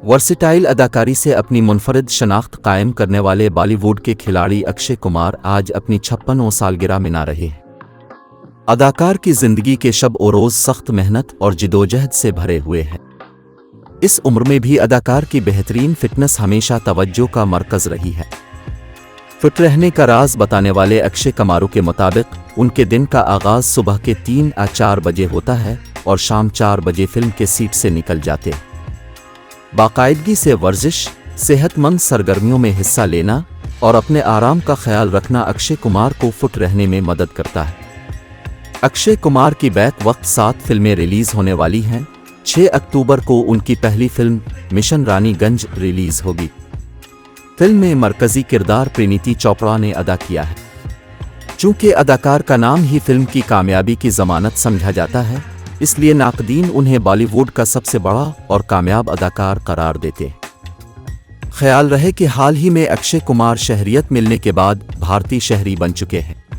Versatile अदाकारी से अपनी मुनफरिद शनाख्त कायम करने वाले बॉलीवुड के खिलाड़ी अक्षय कुमार आज अपनी 56वीं सालगिरह मना रहे हैं। अदाकार की जिंदगी के शब और रोज़ सख्त मेहनत और जिदोजहद से भरे हुए हैं। इस उम्र में भी अदाकार की बेहतरीन फिटनेस हमेशा तवज्जो का मरकज़ रही है। फिट रहने का राज बताने वाले अक्षय कुमार के मुताबिक उनके दिन का आगाज़ सुबह के 3 या 4 बजे होता है और शाम 4 बजे फिल्म के सीट से निकल जाते हैं। बाकायदगी से वर्जिश, सेहतमंद सरगर्मियों में हिस्सा लेना और अपने आराम का ख्याल रखना अक्षय कुमार को फिट रहने में मदद करता है। अक्षय कुमार की बैक वक्त 7 फिल्में रिलीज़ होने वाली हैं। 6 अक्टूबर को उनकी पहली फिल्म मिशन रानीगंज रिलीज़ होगी। फिल्म में मरकज़ी किरदार परिणीति चोपड़ा ने अदा किया है। चूँकि अदाकार का नाम ही फिल्म की कामयाबी की ज़मानत समझा जाता है, इसलिए नाक़दीन उन्हें बॉलीवुड का सबसे बड़ा और कामयाब अदाकार करार देते हैं। ख्याल रहे कि हाल ही में अक्षय कुमार शहरियत मिलने के बाद भारतीय शहरी बन चुके हैं।